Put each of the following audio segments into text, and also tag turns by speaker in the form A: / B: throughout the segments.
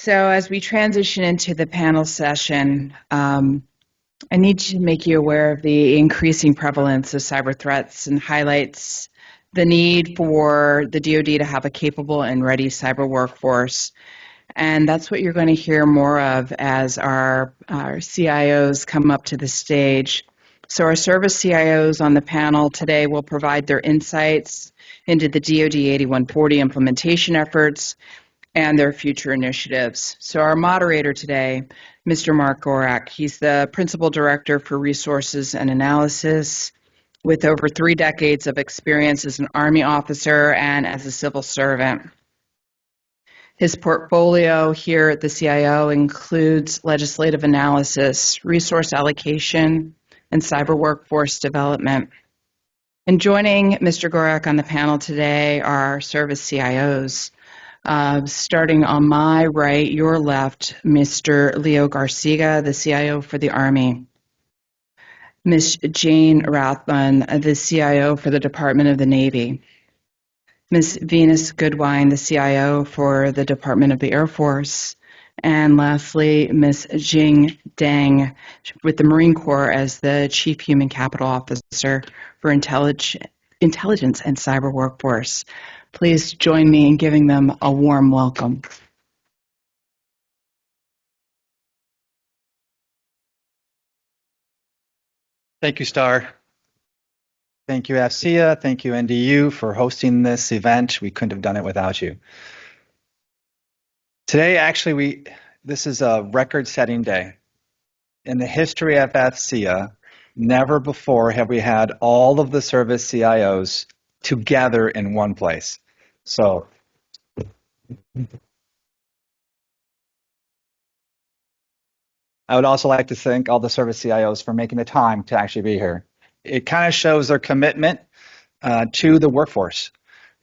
A: So as we transition into the panel session, I need to make you aware of the increasing prevalence of cyber threats and highlights the need for the DoD to have a capable and ready cyber workforce. And that's what you're going to hear more of as our CIOs come up to the stage. So our service CIOs on the panel today will provide their insights into the DoD 8140 implementation efforts and their future initiatives. So our moderator today, Mr. Mark Gorak, he's the Principal Director for Resources and Analysis with over 3 decades of experience as an Army officer and as a civil servant. His portfolio here at the CIO includes legislative analysis, resource allocation, and cyber workforce development. And joining Mr. Gorak on the panel today are our service CIOs. Starting on my right, your left, Mr. Leo Garciga, the CIO for the Army. Ms. Jane Rathbun, the CIO for the Department of the Navy. Ms. Venice Goodwine, the CIO for the Department of the Air Force. And lastly, Ms. Jing Deng with the Marine Corps as the Chief Human Capital Officer for Intelligence and Cyber Workforce. Please join me in giving them a warm welcome.
B: Thank you, Star. Thank you, AFCEA. Thank you, NDU, for hosting this event. We couldn't have done it without you. Today, actually, this is a record-setting day. In the history of AFCEA, never before have we had all of the service CIOs together in one place. So, I would also like to thank all the service CIOs for making the time to actually be here. It kind of shows their commitment to the workforce.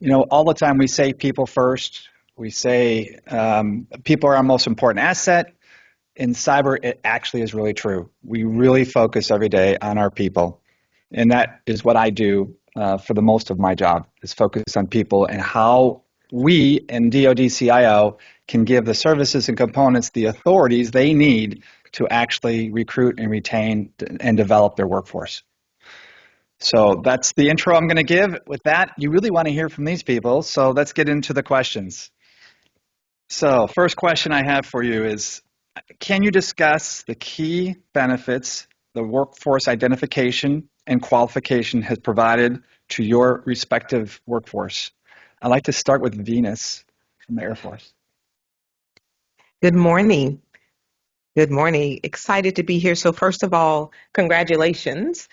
B: You know, all the time we say people first. We say people are our most important asset. In cyber, it actually is really true. We really focus every day on our people. And that is what I do for the most of my job, is focus on people and how we in DoD CIO can give the services and components the authorities they need to actually recruit and retain and develop their workforce. So that's the intro I'm going to give. With that, you really want to hear from these people, so let's get into the questions. So first question I have for you is, can you discuss the key benefits the workforce identification and qualification has provided to your respective workforce? I'd like to start with Venus from the Air Force.
C: Good morning. Good morning. Excited to be here. So first of all, congratulations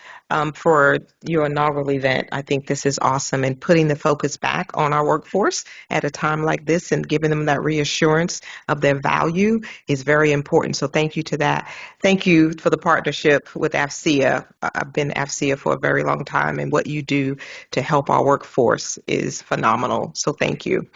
C: for your inaugural event. I think this is awesome, and putting the focus back on our workforce at a time like this and giving them that reassurance of their value is very important. So thank you to that. Thank you for the partnership with AFCEA. I've been AFCEA for a very long time, and what you do to help our workforce is phenomenal. So thank you.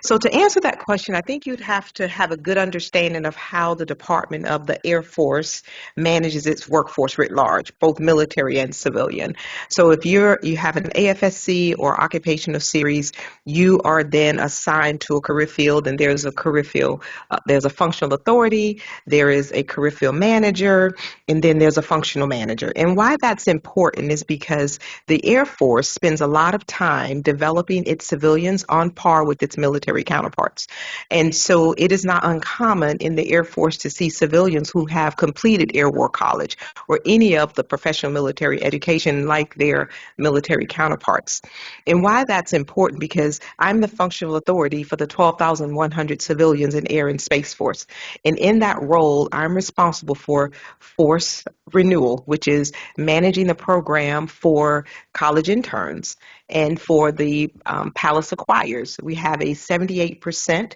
C: So to answer that question, I think you'd have to have a good understanding of how the Department of the Air Force manages its workforce writ large, both military and civilian. So if you have an AFSC or occupational series, you are then assigned to a career field, and there's a career field, there's a functional authority, there is a career field manager, and then there's a functional manager. And why that's important is because the Air Force spends a lot of time developing its civilians on par with its military counterparts. And so it is not uncommon in the Air Force to see civilians who have completed Air War College or any of the professional military education like their military counterparts. And why that's important, because I'm the functional authority for the 12,100 civilians in Air and Space Force. And in that role, I'm responsible for force renewal, which is managing the program for college interns and for the Palace Acquires. We have a 78%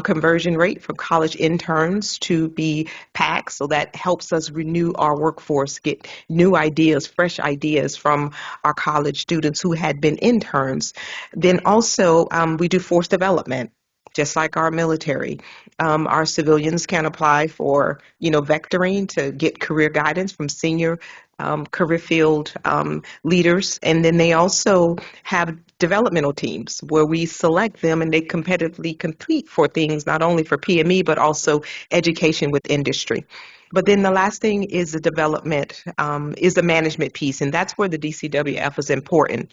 C: conversion rate from college interns to be PACs, so that helps us renew our workforce, get new ideas, fresh ideas from our college students who had been interns. Then also we do force development. Just like our military, our civilians can apply for, vectoring to get career guidance from senior career field leaders, and then they also have developmental teams where we select them and they competitively compete for things, not only for PME, but also education with industry. But then the last thing is the development, is the management piece, and that's where the DCWF is important.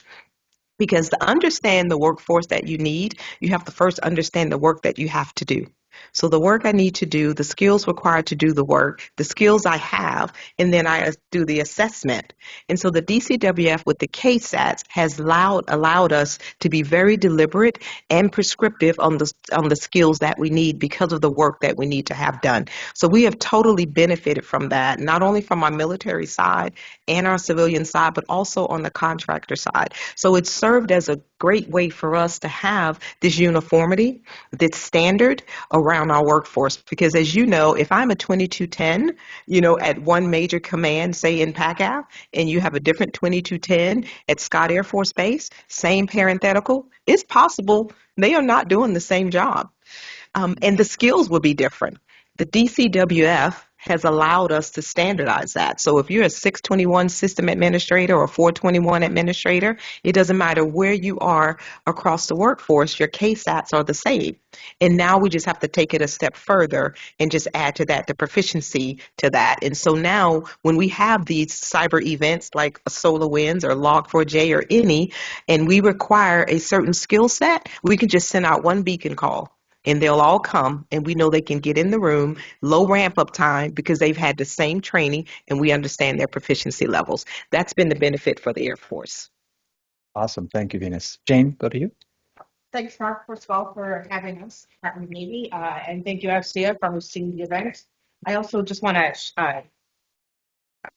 C: Because to understand the workforce that you need, you have to first understand the work that you have to do. So the work I need to do, the skills required to do the work, the skills I have, and then I do the assessment. And so the DCWF with the KSATs has allowed us to be very deliberate and prescriptive on the skills that we need because of the work that we need to have done. So we have totally benefited from that, not only from our military side and our civilian side, but also on the contractor side. So it's served as a great way for us to have this uniformity, this standard around our workforce. Because as you know, if I'm a 2210, at one major command, say in PACAF, and you have a different 2210 at Scott Air Force Base, same parenthetical, it's possible they are not doing the same job. And the skills will be different. The DCWF has allowed us to standardize that. So if you're a 621 system administrator or 421 administrator, it doesn't matter where you are across the workforce, your KSATs are the same. And now we just have to take it a step further and just add to that the proficiency to that. And so now when we have these cyber events like a SolarWinds or Log4j or any, and we require a certain skill set, we can just send out one beacon call. And they'll all come, and we know they can get in the room, low ramp-up time because they've had the same training, and we understand their proficiency levels. That's been the benefit for the Air Force.
B: Awesome. Thank you, Venus. Jane, go to you.
D: Thanks, Mark, first of all, for having us, Department of Navy, and thank you, FCA, for hosting the event. I also just want to,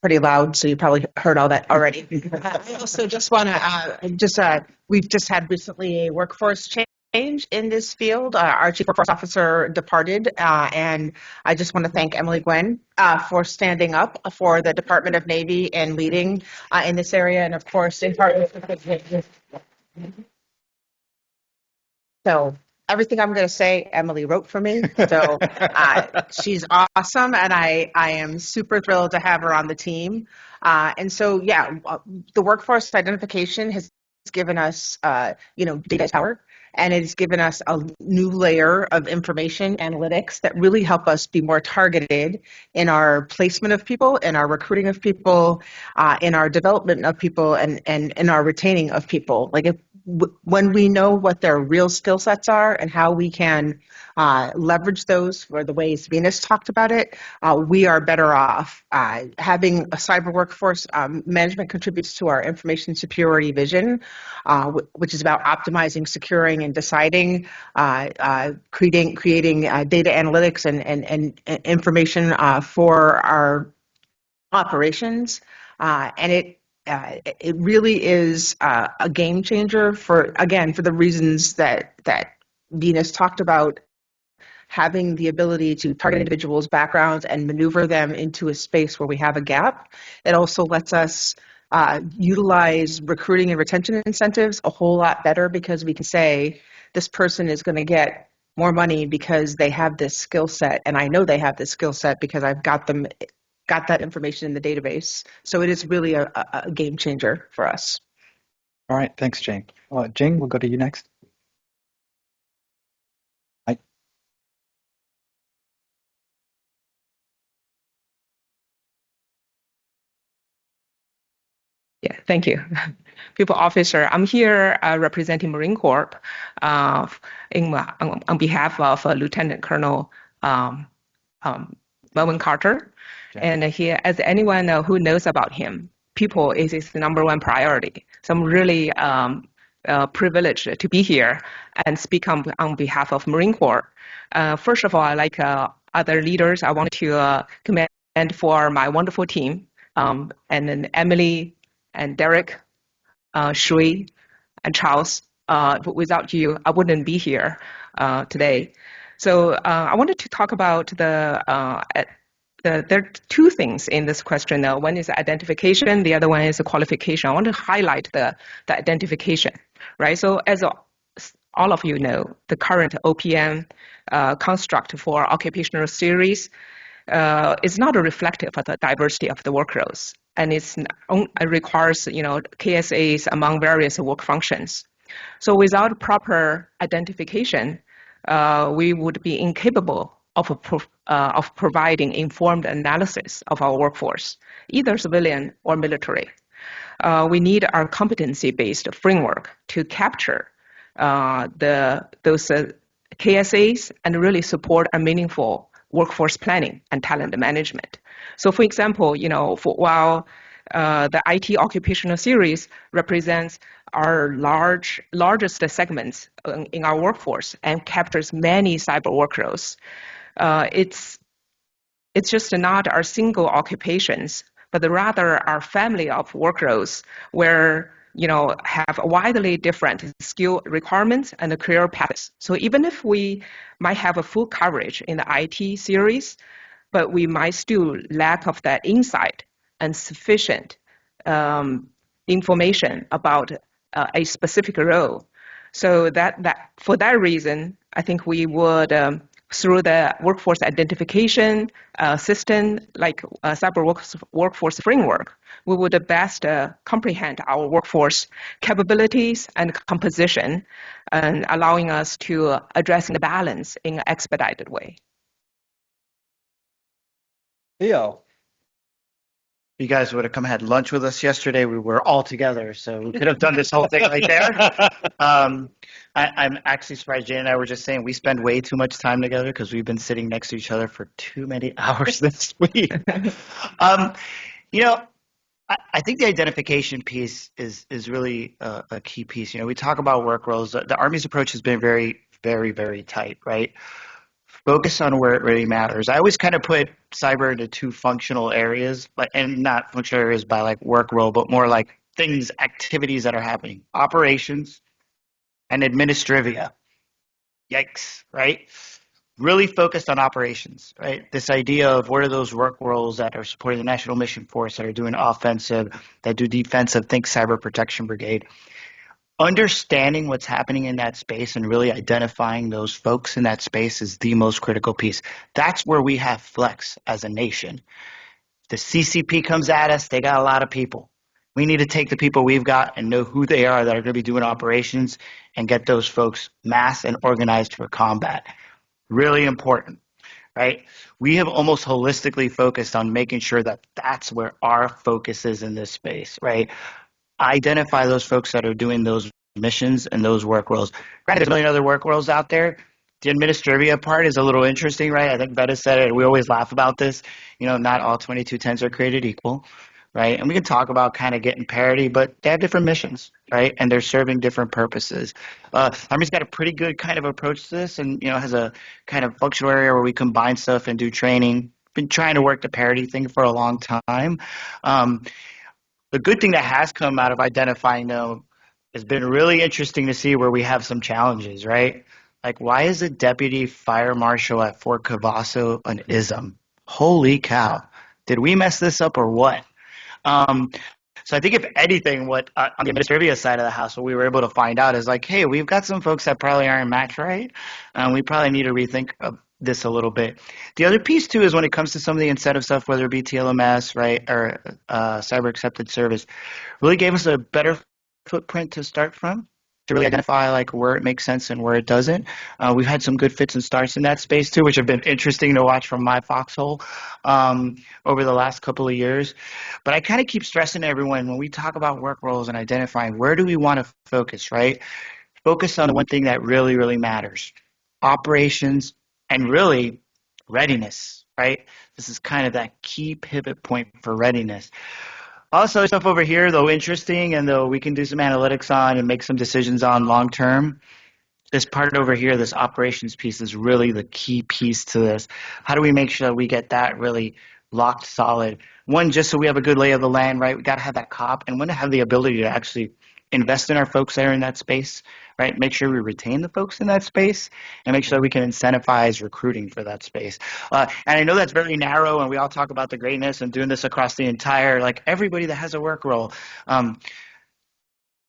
D: pretty loud, so you probably heard all that already. I also just want to, we've just had recently a workforce change in this field. Our Chief Workforce Officer departed, and I just want to thank Emily Gwen for standing up for the Department of Navy and leading in this area, and of course, in partnership with. So everything I'm going to say, Emily wrote for me. So she's awesome, and I am super thrilled to have her on the team. And so, the workforce identification has given us, data power. And it's given us a new layer of information analytics that really help us be more targeted in our placement of people, in our recruiting of people, in our development of people, and in our retaining of people. Like when we know what their real skill sets are and how we can leverage those for the ways Venus talked about it, we are better off. Having a cyber workforce management contributes to our information superiority vision, which is about optimizing, securing, and deciding, creating data analytics and information for our operations, and it really is a game changer for the reasons that Venus talked about. Having the ability to target individuals' backgrounds and maneuver them into a space where we have a gap. It also lets us utilize recruiting and retention incentives a whole lot better because we can say this person is going to get more money because they have this skill set, and I know they have this skill set because I've got that information in the database. So it is really a game changer for us.
B: All right, thanks, Jane. Jing, we'll go to you next. Hi.
C: Yeah, thank you. People officer, I'm here representing Marine Corps on behalf of Lieutenant Colonel Melvin Carter. And here, as anyone who knows about him, people is his number one priority. So I'm really privileged to be here and speak on behalf of Marine Corps. First of all, like other leaders, I want to commend for my wonderful team, and then Emily and Derek, Shui, and Charles. Without you, I wouldn't be here today. So I wanted to talk about there are two things in this question. One is identification, the other one is qualification. I want to highlight the identification, right? So as all of you know, the current OPM construct for occupational series is not reflective of the diversity of the work roles, and it requires KSAs among various work functions. So without proper identification, we would be incapable of providing informed analysis of our workforce, either civilian or military. We need our competency-based framework to capture those KSAs and really support a meaningful workforce planning and talent management. So, for example, while the IT occupational series represents our largest segments in our workforce and captures many cyber work roles, it's just not our single occupations, but rather our family of work roles where have widely different skill requirements and career paths. So even if we might have a full coverage in the IT series, but we might still lack of that insight and sufficient information about a specific role. So that for that reason, I think we would through the workforce identification system, like Cyber Workforce Framework, we would best comprehend our workforce capabilities and composition, and allowing us to address the balance in an expedited way.
B: Leo.
E: You guys would have come had lunch with us yesterday. We were all together, so we could have done this whole thing right there. I'm actually surprised. Jane and I were just saying we spend way too much time together because we've been sitting next to each other for too many hours this week. I think the identification piece is really a key piece. We talk about work roles. The Army's approach has been very, very, very tight, right? Focus on where it really matters. I always kind of put cyber into two functional areas, and not functional areas by like work role, but more like things, activities that are happening. Operations and administrivia. Yikes, right? Really focused on operations, right? This idea of what are those work roles that are supporting the National Mission Force, that are doing offensive, that do defensive, think Cyber Protection Brigade. Understanding what's happening in that space and really identifying those folks in that space is the most critical piece. That's where we have flex as a nation. The CCP comes at us, they got a lot of people. We need to take the people we've got and know who they are that are going to be doing operations and get those folks massed and organized for combat. Really important, right? We have almost holistically focused on making sure that that's where our focus is in this space, right? Identify those folks that are doing those missions and those work roles. Granted, there's a million other work roles out there. The administrivia part is a little interesting, right? I think Betta said it. We always laugh about this. Not all 2210s are created equal, right? And we can talk about kind of getting parity, but they have different missions, right? And they're serving different purposes. Army's got a pretty good kind of approach to this, and has a kind of functional area where we combine stuff and do training. Been trying to work the parity thing for a long time. The good thing that has come out of identifying them has been really interesting to see where we have some challenges, right? Like, why is a deputy fire marshal at Fort Cavasso an ism? Holy cow. Did we mess this up or what? So I think if anything, what on the administrative side of the house, what we were able to find out is like, hey, we've got some folks that probably aren't matched right. We probably need to rethink this a little bit. The other piece too is when it comes to some of the incentive stuff, whether it be TLMS, right, or cyber accepted service, really gave us a better footprint to start from, to really identify like where it makes sense and where it doesn't. We've had some good fits and starts in that space too, which have been interesting to watch from my foxhole over the last couple of years. But I kind of keep stressing to everyone when we talk about work roles and identifying where do we want to focus, right? Focus on the one thing that really, really matters. Operations and really readiness, right? This is kind of that key pivot point for readiness. Also, stuff over here, though interesting, and though we can do some analytics on and make some decisions on long term, this part over here, this operations piece, is really the key piece to this. How do we make sure that we get that really locked solid? One, just so we have a good lay of the land, right? We got to have that COP, and want to have the ability to actually invest in our folks that are in that space, right? Make sure we retain the folks in that space and make sure that we can incentivize recruiting for that space. And I know that's very narrow, and we all talk about the greatness and doing this across the entire, like everybody that has a work role.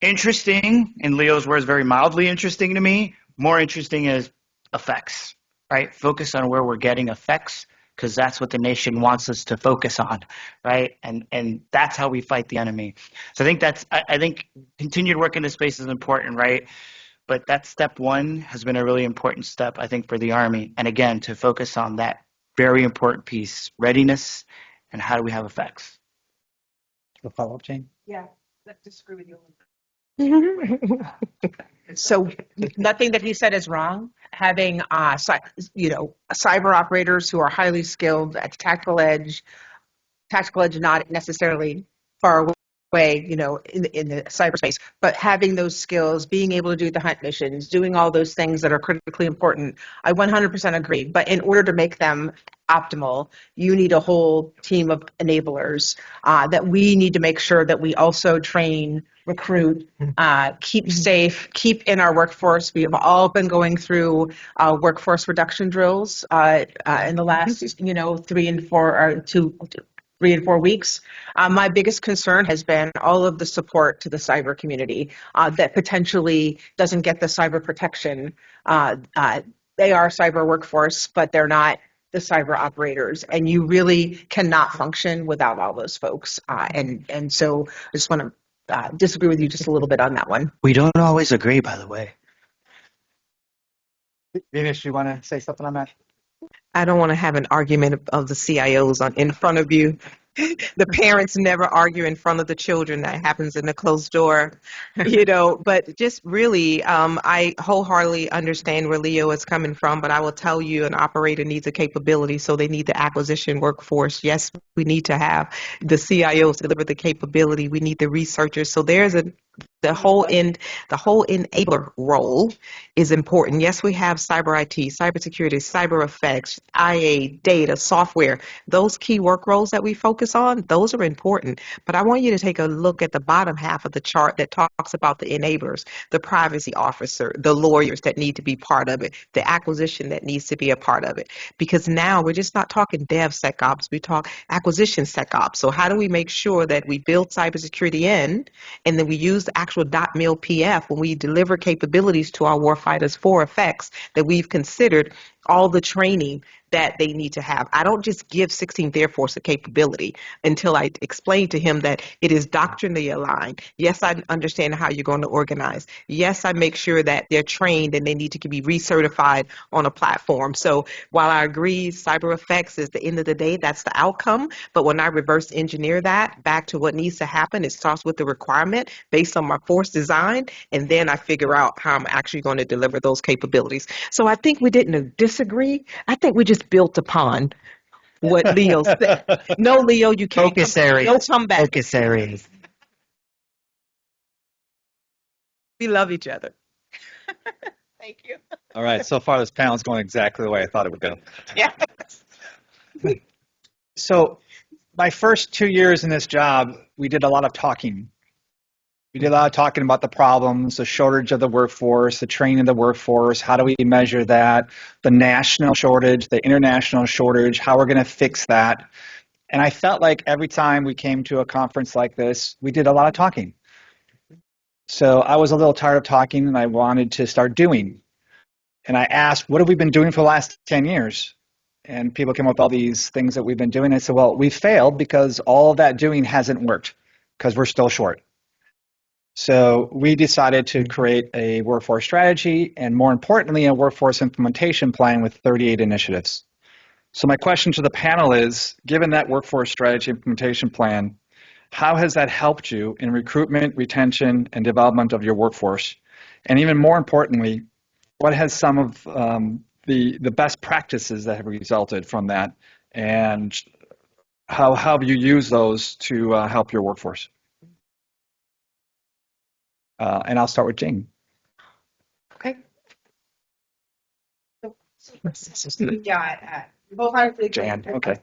E: Interesting, in Leo's words, very mildly interesting to me. More interesting is effects, right? Focus on where we're getting effects because that's what the nation wants us to focus on, right? And that's how we fight the enemy. So I think I think continued work in this space is important, right? But that step one has been a really important step, I think, for the Army. And again, to focus on that very important piece, readiness, and how do we have effects.
B: A follow-up, Jane?
D: Yeah, I disagree with you. So nothing that he said is wrong. Having, cyber operators who are highly skilled at the tactical edge not necessarily far away, in the cyberspace, but having those skills, being able to do the hunt missions, doing all those things that are critically important. I 100% agree. But in order to make them optimal, you need a whole team of enablers that we need to make sure that we also train, recruit, keep safe, keep in our workforce. We have all been going through workforce reduction drills in the last, 3 and 4 weeks. My biggest concern has been all of the support to the cyber community that potentially doesn't get the cyber protection. They are cyber workforce, but they're not the cyber operators, and you really cannot function without all those folks. And so I just want to disagree with you just a little bit on that one.
E: We don't always agree, by the way.
B: Venus, you want to say something on that?
C: I don't want to have an argument of the CIOs in front of you. The parents never argue in front of the children. That happens in the closed door, but just really, I wholeheartedly understand where Leo is coming from, but I will tell you an operator needs a capability, so they need the acquisition workforce. Yes, we need to have the CIOs deliver the capability. We need the researchers. So there's the whole enabler role is important. Yes, we have cyber IT, cybersecurity, cyber effects, IA, data, software. Those key work roles that we focus on, those are important. But I want you to take a look at the bottom half of the chart that talks about the enablers, the privacy officer, the lawyers that need to be part of it, the acquisition that needs to be a part of it. Because now we're just not talking DevSecOps, we talk acquisition SecOps. So how do we make sure that we build cybersecurity in, and then we use the actual .mil PF when we deliver capabilities to our warfighters for effects that we've considered all the training that they need to have. I don't just give 16th Air Force a capability until I explain to him that it is doctrinally aligned. Yes, I understand how you're going to organize. Yes, I make sure that they're trained and they need to be recertified on a platform. So while I agree cyber effects is the end of the day, that's the outcome. But when I reverse engineer that back to what needs to happen, it starts with the requirement based on my force design, and then I figure out how I'm actually going to deliver those capabilities. So I think we didn't disagree. I think we just built upon what Leo said. No, Leo, you can't.
E: Focus areas.
C: Don't come back.
E: Focus areas.
C: We love each other. Thank you.
B: All right, so far this panel is going exactly the way I thought it would go.
C: Yeah.
B: So my first 2 years in this job, we did a lot of talking. We did a lot of talking about the problems, the shortage of the workforce, the training of the workforce, how do we measure that, the national shortage, the international shortage, how we're going to fix that. And I felt like every time we came to a conference like this, we did a lot of talking. So I was a little tired of talking and I wanted to start doing. And I asked, what have we been doing for the last 10 years? And people came up with all these things that we've been doing. I said, well, we failed because all of that doing hasn't worked because we're still short. So we decided to create a workforce strategy and, more importantly, a workforce implementation plan with 38 initiatives. So my question to the panel is, given that workforce strategy implementation plan, how has that helped you in recruitment, retention, and development of your workforce? And even more importantly, what has some of the best practices that have resulted from that, and how have you used those to help your workforce? And I'll start with Jing.
D: Okay. Yeah, wholeheartedly agree.
B: Jan, okay.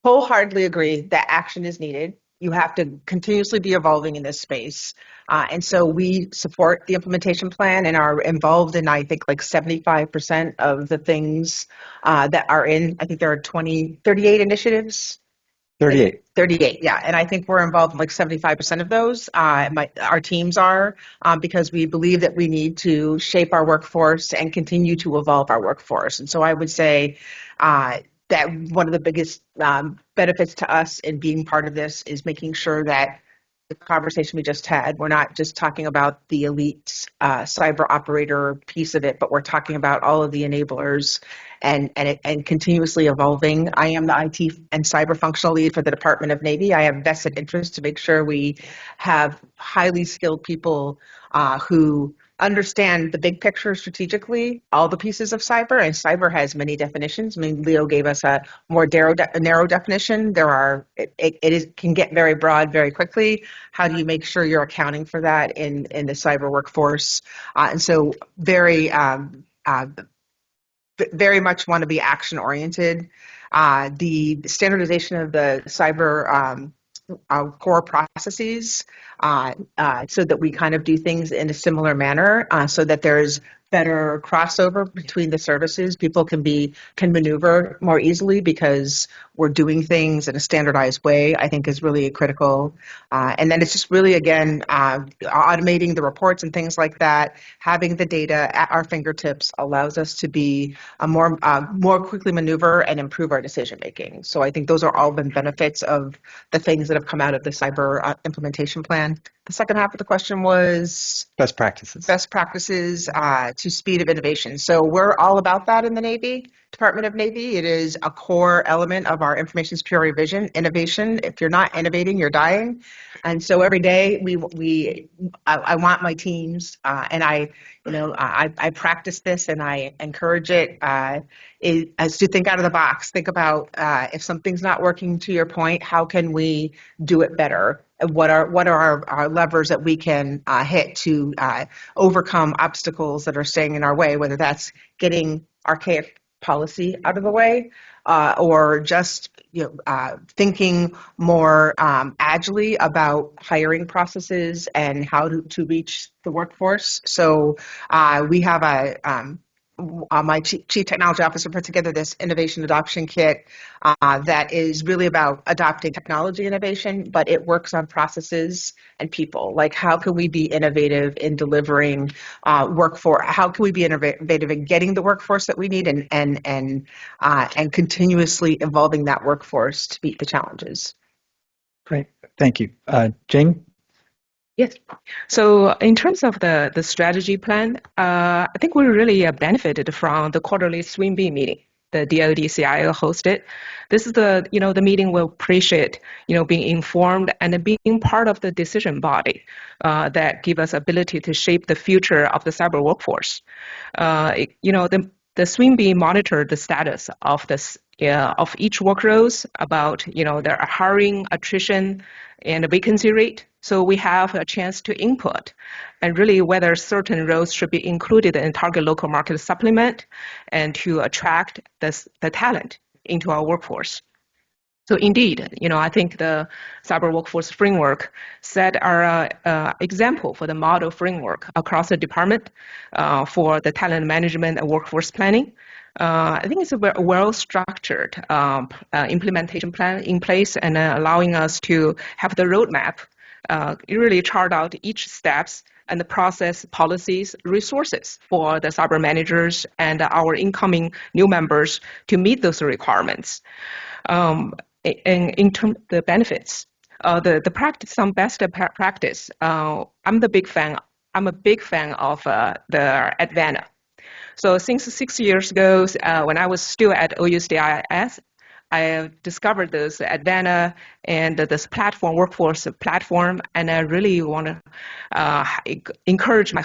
D: Wholeheartedly agree that action is needed. You have to continuously be evolving in this space. And so we support the implementation plan and are involved in, I think, like 75% of the things that are in, I think there are 38 initiatives.
B: 38.
D: 38, yeah. And I think we're involved in like 75% of those. Our teams are, because we believe that we need to shape our workforce and continue to evolve our workforce. And so I would say that one of the biggest benefits to us in being part of this is making sure that the conversation we just had, we're not just talking about the elite cyber operator piece of it, but we're talking about all of the enablers and continuously evolving. I am the IT and cyber functional lead for the Department of Navy. I have vested interest to make sure we have highly skilled people who understand the big picture strategically, all the pieces of cyber, and cyber has many definitions. I mean, Leo gave us a more narrow definition. It can get very broad very quickly. How do you make sure you're accounting for that in the cyber workforce? And so very much want to be action oriented. The standardization of the cyber core processes so that we kind of do things in a similar manner so that there's better crossover between the services. People can maneuver more easily because we're doing things in a standardized way, I think is really critical. And then it's just really, again, automating the reports and things like that. Having the data at our fingertips allows us to be a more quickly maneuver and improve our decision making. So I think those are all been benefits of the things that have come out of the cyber implementation plan. The second half of the question was
B: best practices.
D: Best practices to speed of innovation. So we're all about that in the Navy, Department of Navy. It is a core element of our information security vision, innovation. If you're not innovating, you're dying. And so every day I want my teams and I practice this and I encourage it as to think out of the box. Think about if something's not working, to your point, how can we do it better? What are our levers that we can hit to overcome obstacles that are staying in our way, whether that's getting archaic policy out of the way or just thinking more agilely about hiring processes and how to reach the workforce. So we have my chief technology officer put together this innovation adoption kit that is really about adopting technology innovation, but it works on processes and people. Like, how can we be innovative in delivering workforce? How can we be innovative in getting the workforce that we need and continuously evolving that workforce to meet the challenges?
B: Great, thank you, Jing.
C: Yes. So in terms of the strategy plan, I think we really benefited from the quarterly swing B meeting the DoD CIO hosted. This is the meeting we'll appreciate, being informed and being part of the decision body that give us ability to shape the future of the cyber workforce. The swing B monitored the status of this of each work roles about their hiring, attrition, and vacancy rate. So we have a chance to input and really whether certain roles should be included in target local market supplement and to attract the talent into our workforce. So indeed, I think the cyber workforce framework set our example for the model framework across the department for the talent management and workforce planning. I think it's a well-structured implementation plan in place and allowing us to have the roadmap really chart out each steps and the process, policies, resources for the cyber managers and our incoming new members to meet those requirements. In terms of the benefits, the practice, some best practice. I'm a big fan of the Advana. So since 6 years ago, when I was still at OUCIS, I discovered this Advana and this platform, workforce platform, and I really want to encourage my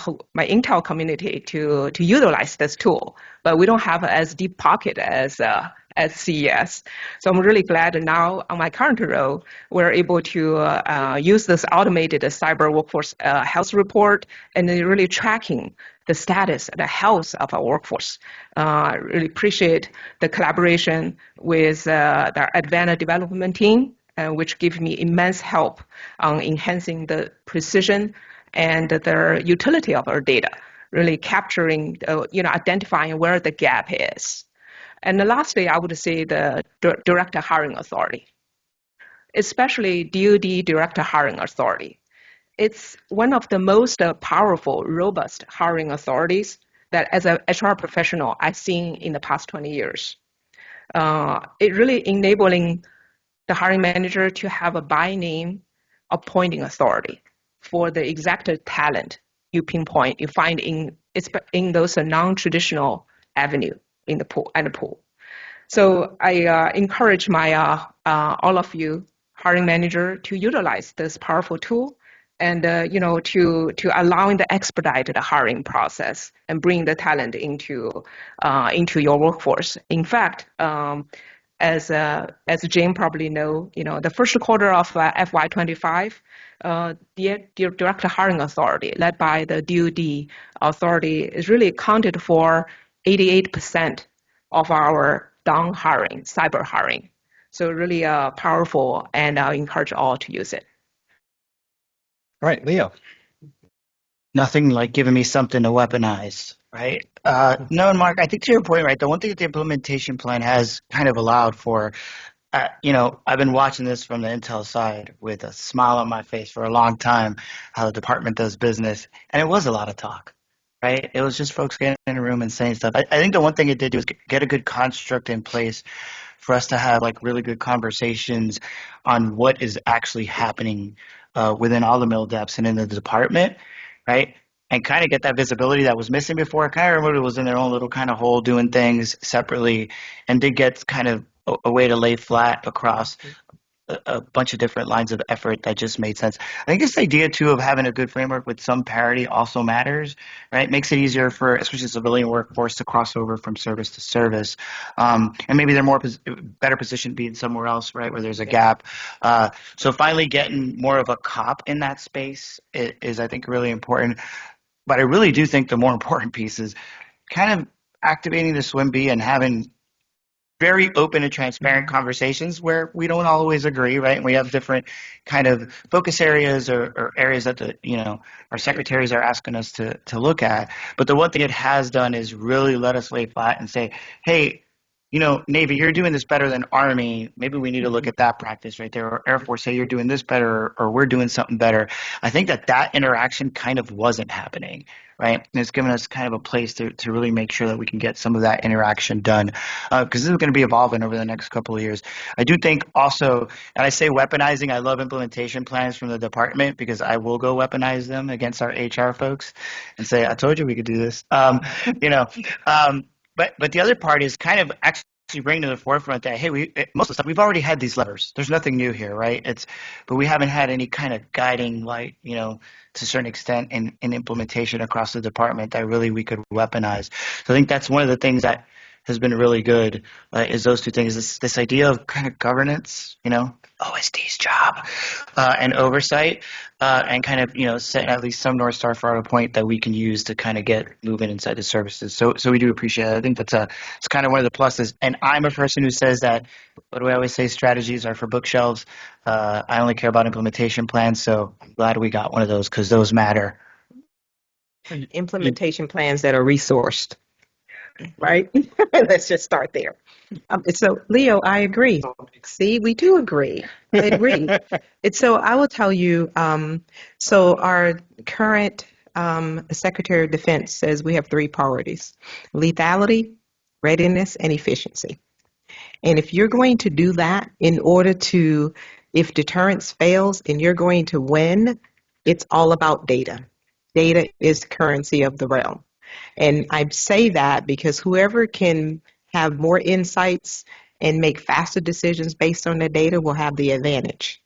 C: Intel community to utilize this tool. But we don't have as deep pocket as CES. So I'm really glad now on my current role, we're able to use this automated cyber workforce health report and really tracking the status, the health of our workforce. Really appreciate the collaboration with the Advana development team, which give me immense help on enhancing the precision and the utility of our data, really capturing, identifying where the gap is. And lastly, I would say the Director Hiring Authority, especially DoD Director Hiring Authority. It's one of the most powerful, robust hiring authorities that as an HR professional I've seen in the past 20 years. it really enabling the hiring manager to have a by name appointing authority for the exact talent you pinpoint, you find in those non-traditional avenue in the pool. So I encourage my all of you hiring manager to utilize this powerful tool and to allowing the expedited hiring process and bring the talent into your workforce. In fact, as Jing probably know, the first quarter of FY25, the direct hiring authority led by the DoD authority is really accounted for 88% of our down hiring, cyber hiring. So really powerful, and I encourage all to use it.
B: All right, Leo.
E: Nothing like giving me something to weaponize, right? No, and Mark, I think to your point, right, the one thing that the implementation plan has kind of allowed for, I've been watching this from the Intel side with a smile on my face for a long time, how the department does business, and it was a lot of talk, right? It was just folks getting in a room and saying stuff. I think the one thing it did do is get a good construct in place for us to have like really good conversations on what is actually happening within all the middle depths and in the department, right? And kind of get that visibility that was missing before. Kind of everybody was in their own little kind of hole doing things separately, and did get kind of a way to lay flat across a bunch of different lines of effort that just made sense. I think this idea too of having a good framework with some parity also matters, right? Makes it easier for especially civilian workforce to cross over from service to service, and maybe they're better positioned being somewhere else, right, where there's a gap. So finally getting more of a cop in that space is I think really important. But I really do think the more important piece is kind of activating the swim bee and having very open and transparent conversations where we don't always agree, right? And we have different kind of focus areas or areas that our secretaries are asking us to look at. But the one thing it has done is really let us lay flat and say, hey, Navy, you're doing this better than Army. Maybe we need to look at that practice right there. Or Air Force, say you're doing this better, or we're doing something better. I think that interaction kind of wasn't happening, right? And it's given us kind of a place to really make sure that we can get some of that interaction done, because this is going to be evolving over the next couple of years. I do think also, and I say weaponizing, I love implementation plans from the department because I will go weaponize them against our HR folks and say, I told you we could do this. But the other part is kind of actually bring to the forefront that, hey, most of the stuff, we've already had these levers. There's nothing new here, right? But we haven't had any kind of guiding light, to a certain extent in implementation across the department that really we could weaponize. So I think that's one of the things that has been really good, is those two things. This idea of kind of governance, OSD's job, and oversight, and kind of, set at least some North Star for our point that we can use to kind of get moving inside the services. So we do appreciate it. I think it's kind of one of the pluses. And I'm a person who says that, what do I always say? Strategies are for bookshelves. I only care about implementation plans. So I'm glad we got one of those because those matter.
C: Implementation plans that are resourced. Right? Let's just start there. So, Leo, I agree. See, we do agree. I agree. So I will tell you, so our current Secretary of Defense says we have 3 priorities: lethality, readiness, and efficiency. And if you're going to do that in order to, if deterrence fails and you're going to win, it's all about data. Data is the currency of the realm. And I say that because whoever can have more insights and make faster decisions based on the data will have the advantage.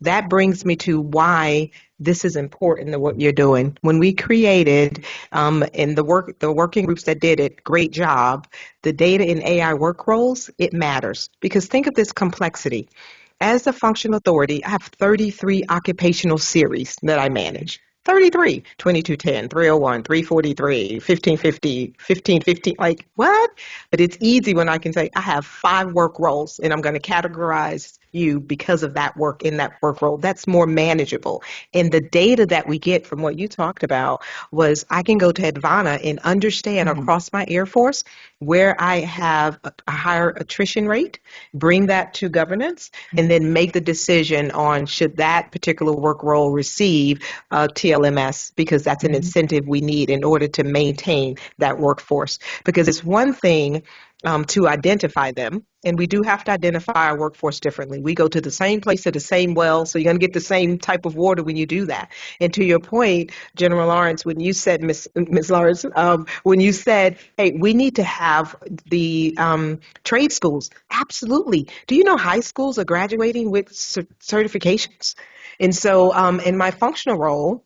C: That brings me to why this is important to what you're doing. When we created, in the working groups that did it, great job, the data in AI work roles, it matters. Because think of this complexity. As a functional authority, I have 33 occupational series that I manage. 33, 2210, 301, 343, 1550, 1515, like what? But it's easy when I can say I have 5 work roles and I'm going to categorize you because of that work in that work role. That's more manageable. And the data that we get from what you talked about was I can go to Advana and understand across my Air Force where I have a higher attrition rate, bring that to governance, and then make the decision on should that particular work role receive TLMS, because that's an incentive we need in order to maintain that workforce. Because it's one thing to identify them. And we do have to identify our workforce differently. We go to the same place, to the same well, so you're going to get the same type of water when you do that. And to your point, General Lawrence, when you said, Ms. Lawrence, when you said, hey, we need to have the trade schools, absolutely. Do you know high schools are graduating with certifications? And so in my functional role,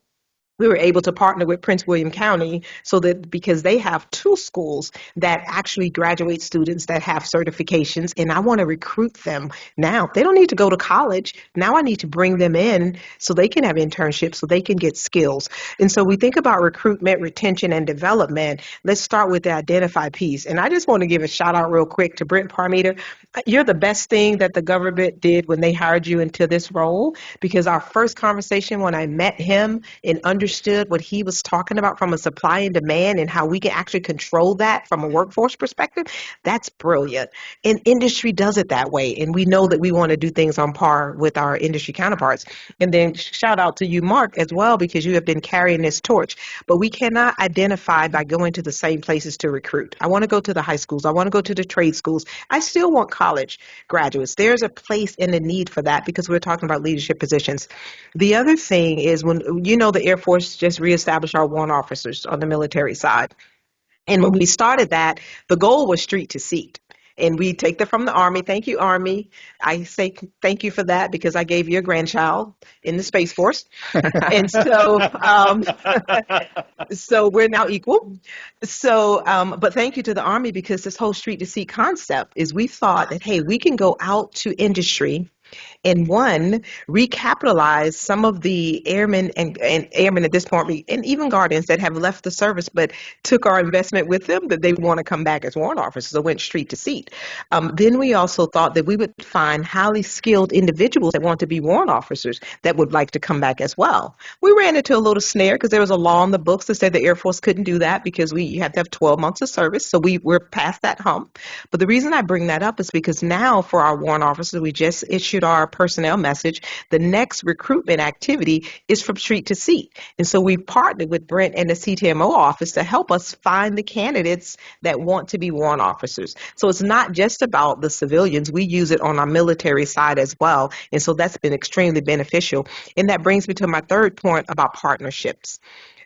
C: we were able to partner with Prince William County so that because they have 2 schools that actually graduate students that have certifications, and I want to recruit them now. They don't need to go to college. Now I need to bring them in so they can have internships, so they can get skills. And so we think about recruitment, retention, and development. Let's start with the identify piece. And I just want to give a shout out real quick to Brent Parmeter. You're the best thing that the government did when they hired you into this role, because our first conversation when I met him and understood what he was talking about from a supply and demand and how we can actually control that from a workforce perspective, that's brilliant. And industry does it that way. And we know that we want to do things on par with our industry counterparts. And then shout out to you, Mark, as well, because you have been carrying this torch. But we cannot identify by going to the same places to recruit. I want to go to the high schools. I want to go to the trade schools. I still want college graduates. There's a place and a need for that because we're talking about leadership positions. The other thing is when, the Air Force just reestablished our warrant officers on the military side. And when we started that, the goal was street to seat. And we take that from the Army. Thank you, Army. I say thank you for that because I gave you a grandchild in the Space Force. And so, so we're now equal. So, but thank you to the Army because this whole street to seat concept is we thought that, hey, we can go out to industry and recapitalize some of the airmen and airmen at this point, and even guardians that have left the service but took our investment with them, that they want to come back as warrant officers, so went street to seat. Then we also thought that we would find highly skilled individuals that want to be warrant officers that would like to come back as well. We ran into a little snare because there was a law in the books that said the Air Force couldn't do that because you have to have 12 months of service, so we're past that hump. But the reason I bring that up is because now for our warrant officers, we just issued our personnel message. The next recruitment activity is from street to seat. And so we partnered with Brent and the CTMO office to help us find the candidates that want to be warrant officers. So it's not just about the civilians. We use it on our military side as well. And so that's been extremely beneficial. And that brings me to my third point about partnerships.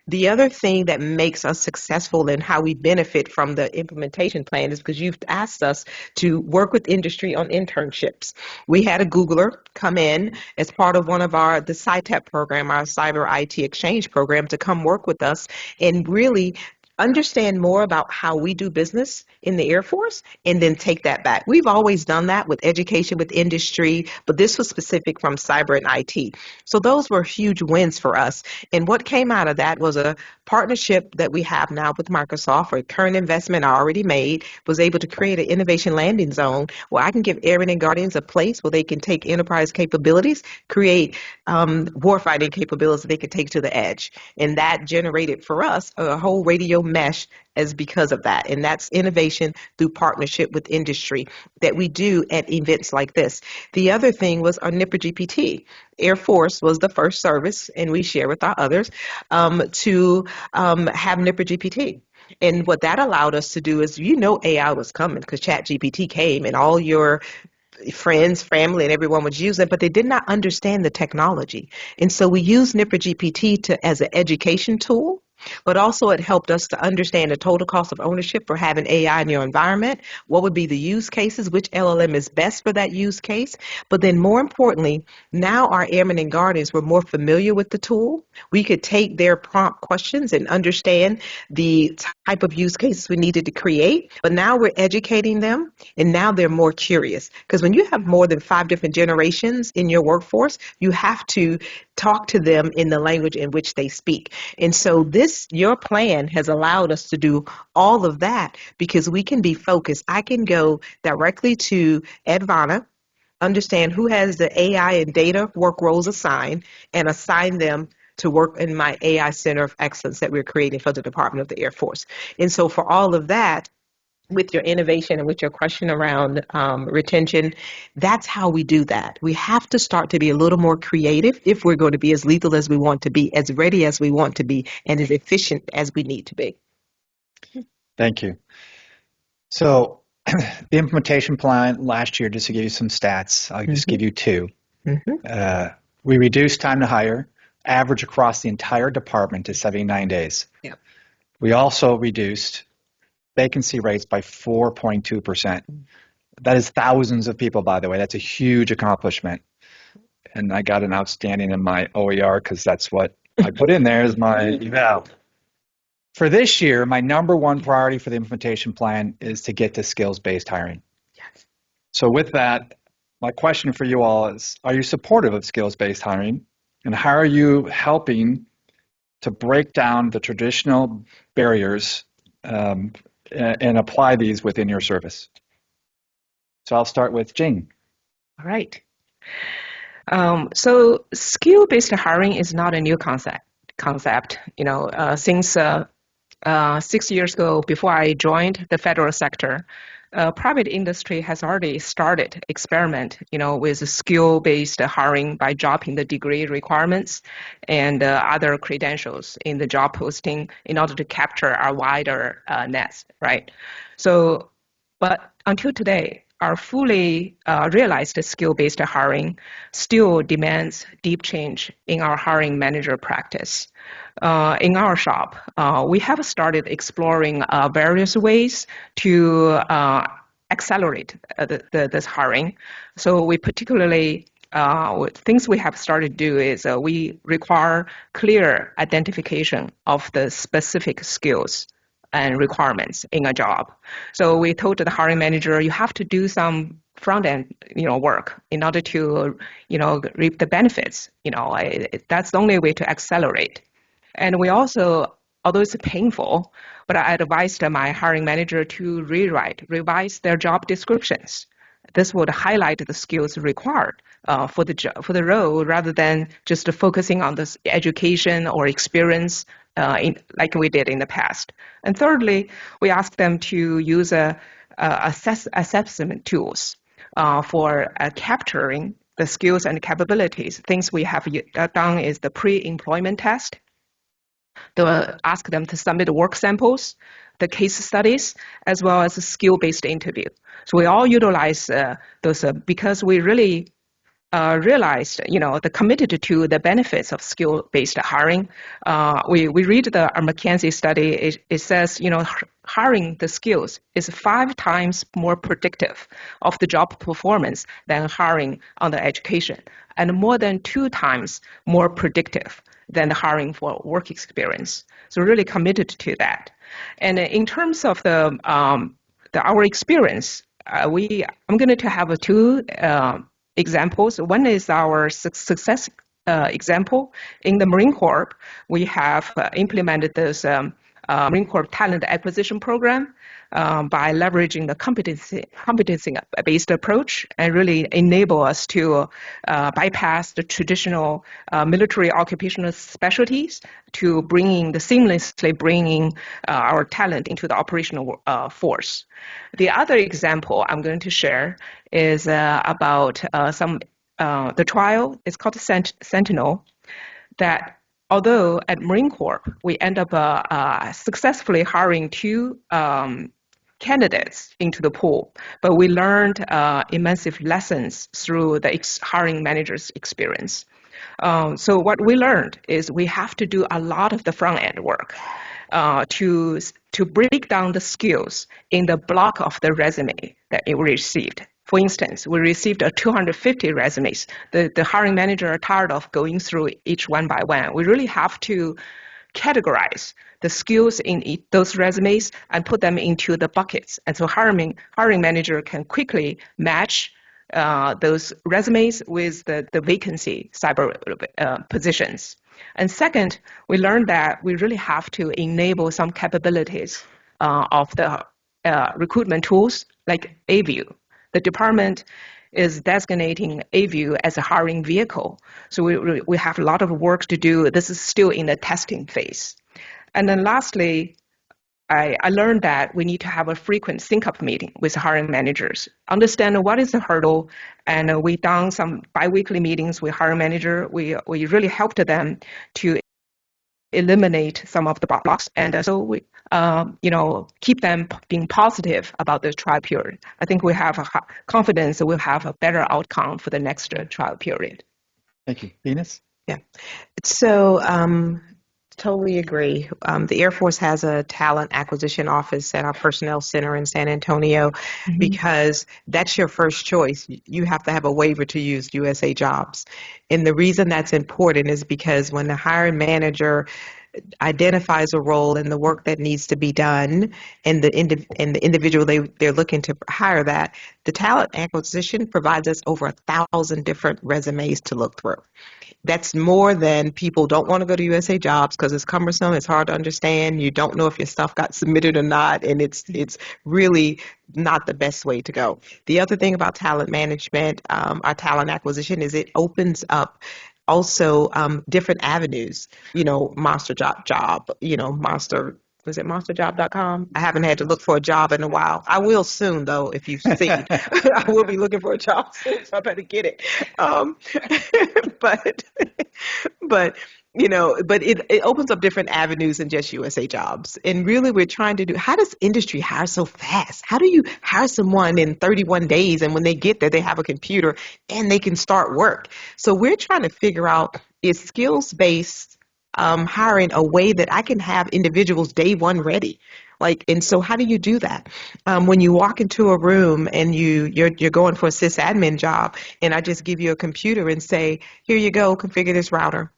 C: The other thing that makes us successful in how we benefit from the implementation plan is because you've asked us to work with industry on internships. We had a Googler come in as part of one of the CITEP program, our Cyber IT Exchange program, to come work with us and really understand more about how we do business in the Air Force and then take that back. We've always done that with education, with industry, but this was specific from cyber and IT. So those were huge wins for us. And what came out of that was a partnership that we have now with Microsoft, a current investment I already made, was able to create an innovation landing zone where I can give airmen and guardians a place where they can take enterprise capabilities, create warfighting capabilities that they could take to the edge. And that generated for us a whole radio mesh as because of that. And that's innovation through partnership with industry that we do at events like this. The other thing was our NIPR GPT. Air Force was the first service, and we share with our others, to have NIPR GPT. And what that allowed us to do is, AI was coming because ChatGPT came and all your friends, family, and everyone was using it, but they did not understand the technology. And so we used NIPR GPT as an education tool, but also it helped us to understand the total cost of ownership for having AI in your environment, what would be the use cases, which LLM is best for that use case. But then more importantly, now our airmen and guardians were more familiar with the tool. We could take their prompt questions and understand the type of use cases we needed to create. But now we're educating them, and now they're more curious. Because when you have more than 5 different generations in your workforce, you have to talk to them in the language in which they speak. And so your plan has allowed us to do all of that because we can be focused. I can go directly to Advana, understand who has the AI and data work roles assigned, and assign them to work in my AI Center of Excellence that we're creating for the Department of the Air Force. And so for all of that, with your innovation and with your question around retention, that's how we do that. We have to start to be a little more creative if we're going to be as lethal as we want to be, as ready as we want to be, and as efficient as we need to be.
B: Thank you. So The implementation plan last year, just to give you some stats, I'll just give you two. We reduced time to hire, average across the entire department to 79 days.
C: Yep.
B: We also reduced vacancy rates by 4.2%. That is thousands of people, by the way. That's a huge accomplishment. And I got an outstanding in my OER because that's what I put in there as my eval. For this year, my number one priority for the implementation plan is to get to skills-based hiring.
C: Yes.
B: So with that, my question for you all is, are you supportive of skills-based hiring? And how are you helping to break down the traditional barriers and apply these within your service? So I'll start with Jing.
C: All right. So skill-based hiring is not a new concept. Since 6 years ago, before I joined the federal sector, private industry has already started experiment, with skill-based hiring by dropping the degree requirements and other credentials in the job posting in order to capture our wider nest, right? So, but until today, our fully realized skill-based hiring still demands deep change in our hiring manager practice. In our shop, we have started exploring various ways to accelerate this hiring. So we particularly, things we have started to do is we require clear identification of the specific skills and requirements in a job. So we told the hiring manager, you have to do some front-end, work in order to, reap the benefits. That's the only way to accelerate. And we also, although it's painful, but I advised my hiring manager to revise their job descriptions. This would highlight the skills required for the role rather than just focusing on this education or experience like we did in the past. And thirdly, we asked them to use assessment tools for capturing the skills and capabilities. Things we have done is the pre-employment test. Ask them to submit work samples, the case studies, as well as a skill-based interview. So we all utilize those because we really realized, the committed to the benefits of skill-based hiring. We read the McKinsey study. It says, hiring the skills is 5 times more predictive of the job performance than hiring on the education, and more than 2 times more predictive than the hiring for work experience. So really committed to that. And in terms of our experience, I'm going to have 2 examples. One is our success example. In the Marine Corps, we have implemented this Marine Corps talent acquisition program by leveraging the competency-based approach and really enable us to bypass the traditional military occupational specialties to seamlessly bringing our talent into the operational force. The other example I'm going to share is about the trial. It's called Sentinel. That although at Marine Corps we end up successfully hiring 2 candidates into the pool, but we learned immense lessons through the hiring manager's experience. So what we learned is we have to do a lot of the front-end work to break down the skills in the block of the resume that we received. For instance, we received 250 resumes. The hiring manager are tired of going through each one by one. We really have to categorize the skills in those resumes and put them into the buckets. And so hiring manager can quickly match those resumes with the vacancy cyber positions. And second, we learned that we really have to enable some capabilities of the recruitment tools like AView. The department is designating AView as a hiring vehicle. So we have a lot of work to do. This is still in the testing phase. And then lastly, I learned that we need to have a frequent sync-up meeting with hiring managers, understand what is the hurdle, and we done some biweekly meetings with hiring manager. We really helped them to eliminate some of the blocks, and so we, keep them being positive about the trial period. I think we have confidence that we'll have a better outcome for the next trial period.
B: Thank you. Venus?
C: Yeah. So, totally agree. The Air Force has a talent acquisition office at our personnel center in San Antonio because that's your first choice. You have to have a waiver to use USA Jobs. And the reason that's important is because when the hiring manager identifies a role and the work that needs to be done and the individual they're looking to hire, that the talent acquisition provides us over 1,000 different resumes to look through. That's more than people don't want to go to USA Jobs because it's cumbersome, it's hard to understand, you don't know if your stuff got submitted or not, and it's really not the best way to go. The other thing about talent management, our talent acquisition, is it opens up also different avenues, Monster Job, Monster, was it monsterjob.com? I haven't had to look for a job in a while. I will soon, though, if you've seen. I will be looking for a job soon, so I better get it. But it opens up different avenues than just USA Jobs. And really, we're trying to how does industry hire so fast? How do you hire someone in 31 days, and when they get there, they have a computer and they can start work? So we're trying to figure out, is skills-based hiring a way that I can have individuals day one ready? And so how do you do that? When you walk into a room and you're going for a sysadmin job, and I just give you a computer and say, here you go, configure this router.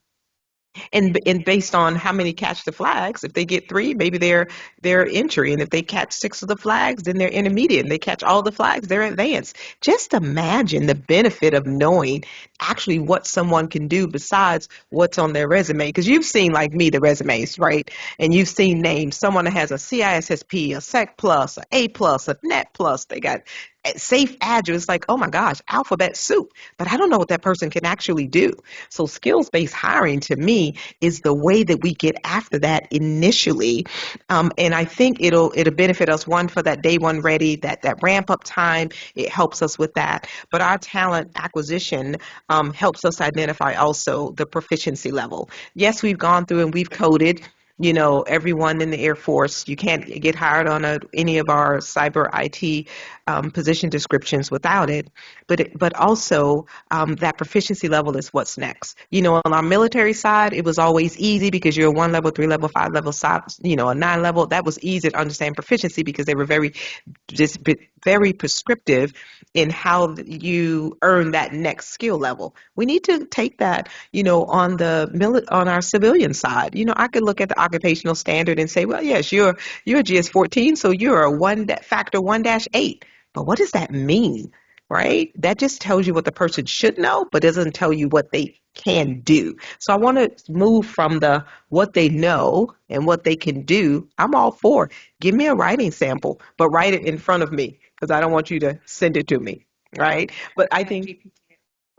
C: And based on how many catch the flags, if they get 3, maybe they're entry. And if they catch 6 of the flags, then they're intermediate. And they catch all the flags, they're advanced. Just imagine the benefit of knowing actually what someone can do besides what's on their resume. Because you've seen, like me, the resumes, right? And you've seen names. Someone that has a CISSP, a Sec Plus, a A Plus, a Net Plus. They got Safe Agile. It's like, oh my gosh, alphabet soup. But I don't know what that person can actually do. So skills-based hiring, to me, is the way that we get after that initially. And I think it'll benefit us, one, for that day one ready, that ramp up time. It helps us with that. But our talent acquisition helps us identify also the proficiency level. Yes, we've gone through and we've coded everyone in the Air Force. You can't get hired on any of our cyber IT position descriptions without it. But also that proficiency level is what's next. On our military side, it was always easy because you're a 1 level, 3 level, 5 level, a 9 level. That was easy to understand proficiency because they were very prescriptive in how you earn that next skill level. We need to take that, on our civilian side. I could look at the occupational standard and say, well, yes, you're a GS-14, so you're a factor 1-8. But what does that mean, right? That just tells you what the person should know, but doesn't tell you what they can do. So I want to move from the what they know and what they can do. I'm all for, give me a writing sample, but write it in front of me because I don't want you to send it to me, right? But I think,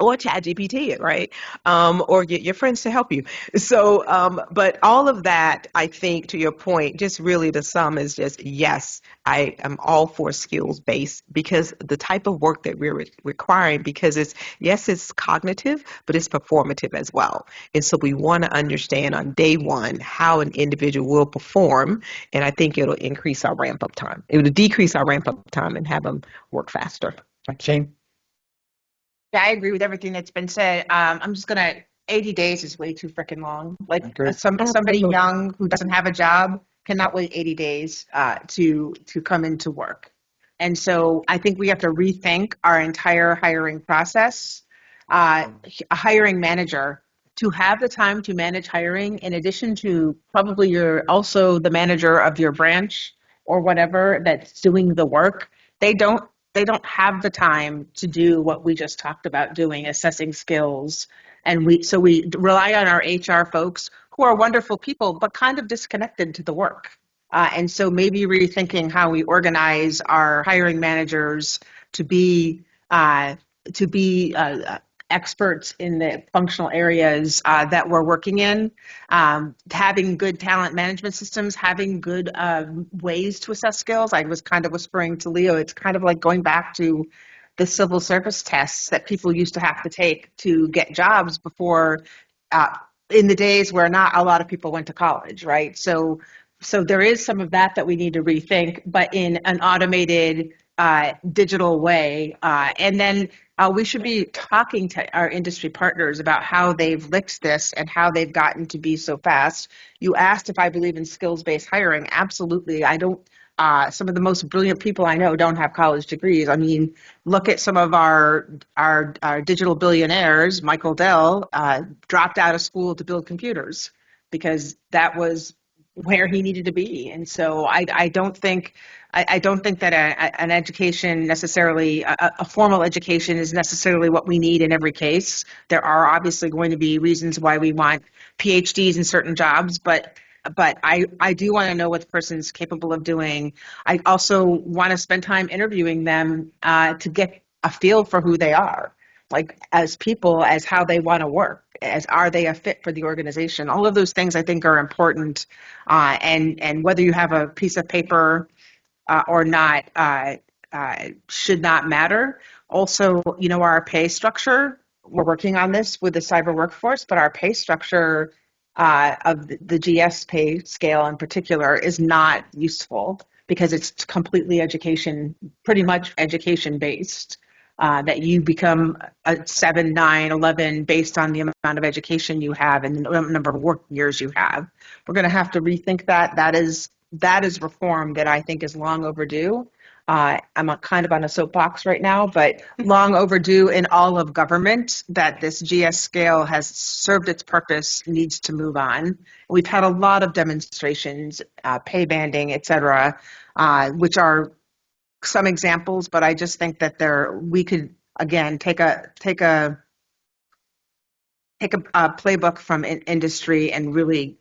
C: or ChatGPT it, right? Or get your friends to help you. So, but all of that, I think, to your point, just really the sum is just, yes, I am all for skills based because the type of work that we're requiring, because it's cognitive, but it's performative as well. And so we want to understand on day one how an individual will perform. And I think it'll increase our ramp up time. It will decrease our ramp up time and have them work faster.
B: Jing?
D: Yeah, I agree with everything that's been said. I'm just gonna. 80 days is way too freaking long. Like somebody young who doesn't have a job cannot wait 80 days to come into work. And so I think we have to rethink our entire hiring process. A hiring manager, to have the time to manage hiring, in addition to probably you're also the manager of your branch or whatever that's doing the work. They don't have the time to do what we just talked about doing, assessing skills. And we rely on our HR folks who are wonderful people, but kind of disconnected to the work. And so maybe rethinking how we organize our hiring managers to be experts in the functional areas that we're working in, having good talent management systems, having good ways to assess skills. I was kind of whispering to Leo, it's kind of like going back to the civil service tests that people used to have to take to get jobs before in the days where not a lot of people went to college, right? So there is some of that we need to rethink, but in an automated, digital way. And then we should be talking to our industry partners about how they've licked this and how they've gotten to be so fast. You asked if I believe in skills-based hiring. Absolutely. I don't. Some of the most brilliant people I know don't have college degrees. I mean, look at some of our digital billionaires. Michael Dell dropped out of school to build computers because that was where he needed to be. And so I don't think that an education necessarily, a formal education is necessarily what we need in every case. There are obviously going to be reasons why we want PhDs in certain jobs, but I do want to know what the person's capable of doing. I also want to spend time interviewing them to get a feel for who they are, like as people, as how they want to work, as are they a fit for the organization. All of those things I think are important, and whether you have a piece of paper or not should not matter. Also, our pay structure. We're working on this with the cyber workforce, but our pay structure of the GS pay scale in particular is not useful because it's completely pretty much education based. That you become a 7, 9, 11 based on the amount of education you have and the number of work years you have. We're going to have to rethink that. That is reform that I think is long overdue. I'm kind of on a soapbox right now, but long overdue in all of government, that this GS scale has served its purpose, needs to move on. We've had a lot of demonstrations, pay banding, et cetera, which are some examples, but I just think that we could, again, take a playbook from industry and really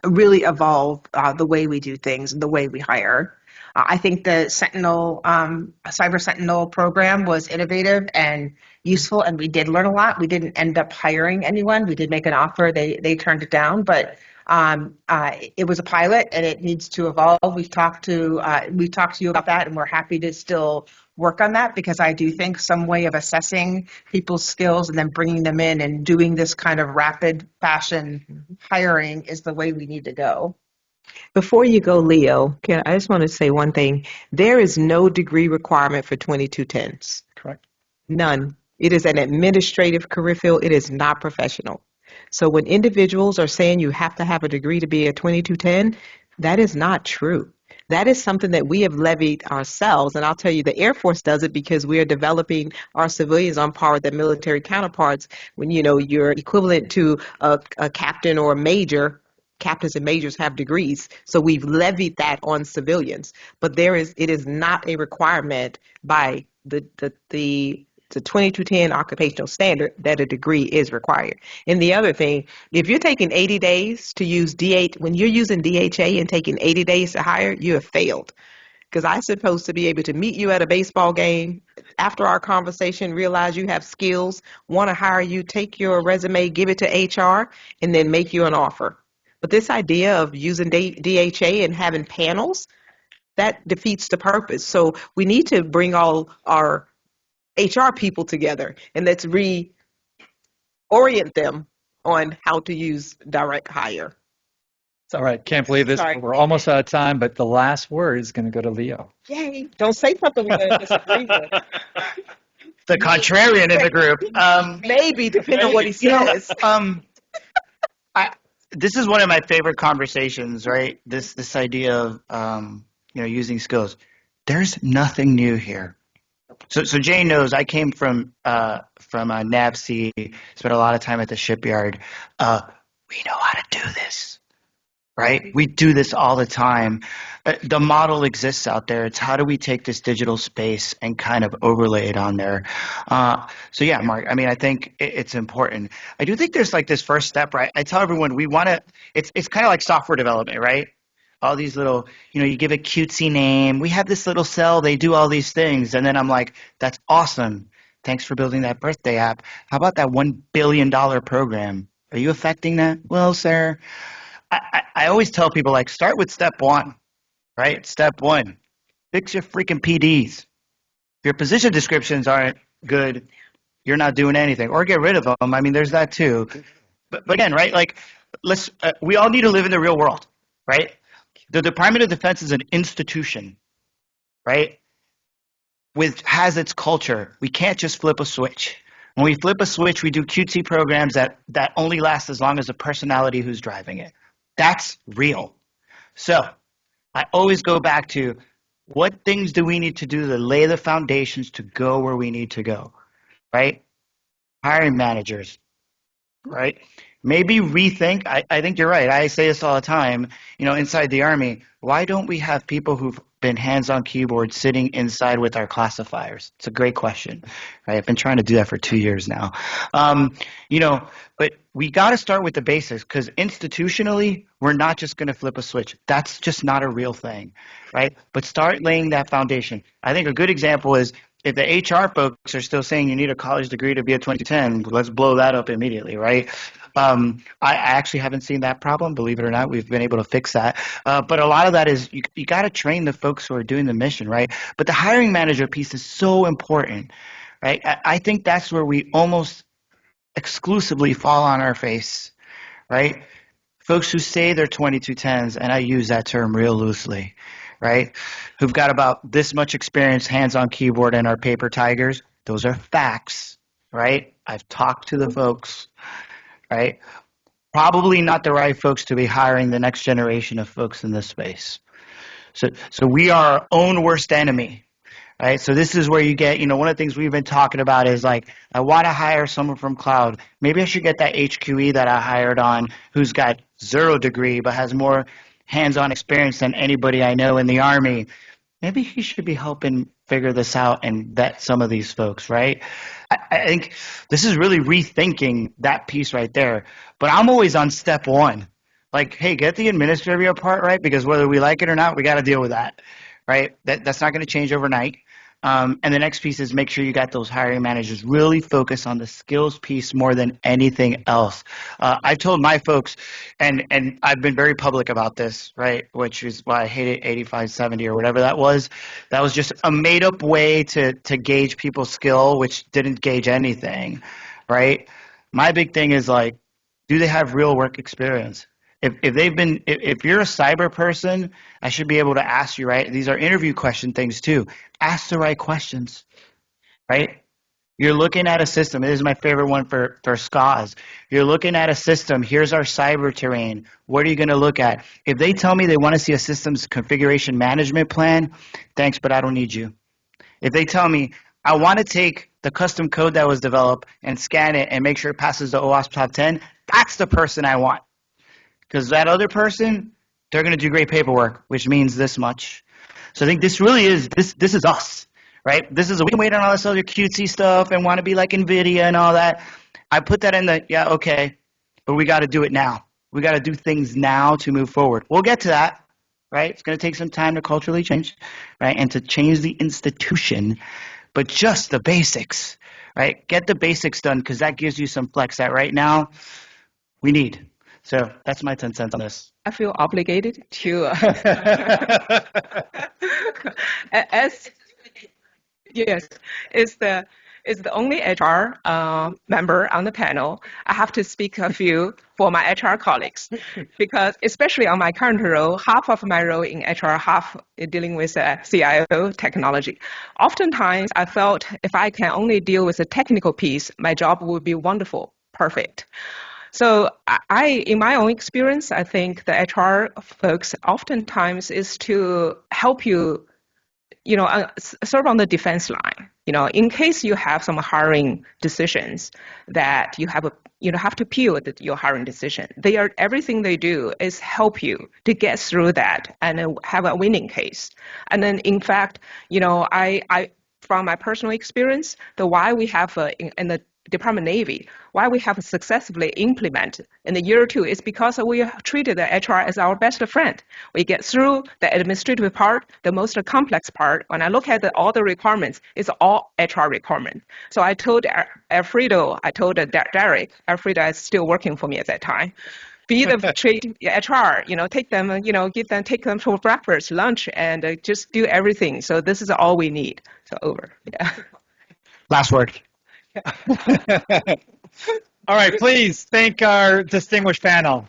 D: really evolve the way we do things and the way we hire. I think the Cyber Sentinel program was innovative and useful, and we did learn a lot. We didn't end up hiring anyone. We did make an offer. They turned it down, but it was a pilot and it needs to evolve. We've talked to you about that, and we're happy to still work on that because I do think some way of assessing people's skills and then bringing them in and doing this kind of rapid fashion hiring is the way we need to go.
C: Before you go, Leo, I just want to say one thing. There is no degree requirement for 2210s.
B: Correct.
C: None. It is an administrative career field. It is not professional. So when individuals are saying you have to have a degree to be a 2210, that is not true. That is something that we have levied ourselves. And I'll tell you, the Air Force does it because we are developing our civilians on par with their military counterparts. When, you're equivalent to a captain or a major. Captains and majors have degrees. So we've levied that on civilians. But it is not a requirement by the 2210 occupational standard that a degree is required. And the other thing, if you're taking 80 days to use when you're using DHA and taking 80 days to hire, you have failed. Because I'm supposed to be able to meet you at a baseball game, after our conversation, realize you have skills, want to hire you, take your resume, give it to HR, and then make you an offer. But this idea of using DHA and having panels, that defeats the purpose. So we need to bring all our HR people together and let's reorient them on how to use direct hire.
B: It's all right. Can't believe this.
C: Sorry.
B: We're almost out of time, but the last word is going to go to Leo.
C: Yay. Don't say something we're going to disagree with.
E: The contrarian in the group.
C: Maybe, depending on what he says.
E: This is one of my favorite conversations, right? This idea of using skills. There's nothing new here. So Jane knows I came from NAVC, spent a lot of time at the shipyard. We know how to do this, right? We do this all the time. The model exists out there. It's how do we take this digital space and kind of overlay it on there. So yeah, Mark, I mean, I think it's important. I do think there's like this first step, right? I tell everyone we want to, it's kind of like software development, right? All these little, you give a cutesy name. We have this little cell. They do all these things. And then I'm like, that's awesome. Thanks for building that birthday app. How about that $1 billion program? Are you affecting that? Well, sir, I always tell people, like, start with step one, right? Step one, fix your freaking PDs. If your position descriptions aren't good, you're not doing anything. Or get rid of them. I mean, there's that too. but again, right? Like, we all need to live in the real world, right? The Department of Defense is an institution, right? Has its culture. We can't just flip a switch. When we flip a switch, we do QT programs that only last as long as the personality who's driving it. That's real. So I always go back to, what things do we need to do to lay the foundations to go where we need to go, right? Hiring managers, right? Maybe rethink. I think you're right. I say this all the time, inside the Army, why don't we have people who've been hands on keyboard sitting inside with our classifiers? It's a great question, right? I've been trying to do that for 2 years now. But we got to start with the basics, because institutionally, we're not just going to flip a switch. That's just not a real thing, right? But start laying that foundation. I think a good example is, if the HR folks are still saying you need a college degree to be a 2010, let's blow that up immediately, right? I actually haven't seen that problem, believe it or not. We've been able to fix that. But a lot of that is you got to train the folks who are doing the mission, right? But the hiring manager piece is so important, right? I think that's where we almost exclusively fall on our face, right? Folks who say they're 2210s, and I use that term real loosely, right? Who've got about this much experience hands on keyboard and are paper tigers. Those are facts, right? I've talked to the folks, right? Probably not the right folks to be hiring the next generation of folks in this space. So we are our own worst enemy, right? So this is where you get, one of the things we've been talking about is like, I want to hire someone from cloud. Maybe I should get that HQE that I hired on who's got 0 degree but has more hands-on experience than anybody I know in the Army. Maybe he should be helping figure this out and vet some of these folks, right? I think this is really rethinking that piece right there. But I'm always on step 1. Like, hey, get the administrative part right, because whether we like it or not, we got to deal with that, right? That's not going to change overnight. And the next piece is make sure you got those hiring managers really focus on the skills piece more than anything else. I've told my folks, and I've been very public about this, right, which is why I hated 8570 or whatever that was. That was just a made-up way to gauge people's skill, which didn't gauge anything, right? My big thing is, like, do they have real work experience? If you're a cyber person, I should be able to ask you, right? These are interview question things too. Ask the right questions, right? You're looking at a system. This is my favorite one for SCAs. You're looking at a system. Here's our cyber terrain. What are you going to look at? If they tell me they want to see a systems configuration management plan, thanks, but I don't need you. If they tell me, I want to take the custom code that was developed and scan it and make sure it passes the OWASP top 10, that's the person I want. Because that other person, they're going to do great paperwork, which means this much. So I think this really is, this is us, right? We can wait on all this other cutesy stuff and want to be like NVIDIA and all that. I put that in the, yeah, okay, but we got to do it now. We got to do things now to move forward. We'll get to that, right? It's going to take some time to culturally change, right? And to change the institution, but just the basics, right? Get the basics done, because that gives you some flex that right now we need. So that's my 10 cents on this.
C: I feel obligated to, yes, is the only HR member on the panel. I have to speak a few for my HR colleagues, because especially on my current role, half of my role in HR, half dealing with CIO technology. Oftentimes, I felt if I can only deal with the technical piece, my job would be wonderful, perfect. So in my own experience, I think the HR folks oftentimes is to help you, sort of on the defense line. In case you have some hiring decisions that you have to appeal your hiring decision. Everything they do is help you to get through that and have a winning case. And then, in fact, I from my personal experience, the why we have in the Department of Navy, why we have successfully implemented in the year 2 is because we have treated the HR as our best friend. We get through the administrative part, the most complex part. When I look at all the requirements, it's all HR requirements. So I told Alfredo, Derek, Alfredo is still working for me at that time, be the treat HR, take them, take them for breakfast, lunch, and just do everything. So this is all we need. So over. Yeah.
E: Last word.
B: All right, please thank our distinguished panel.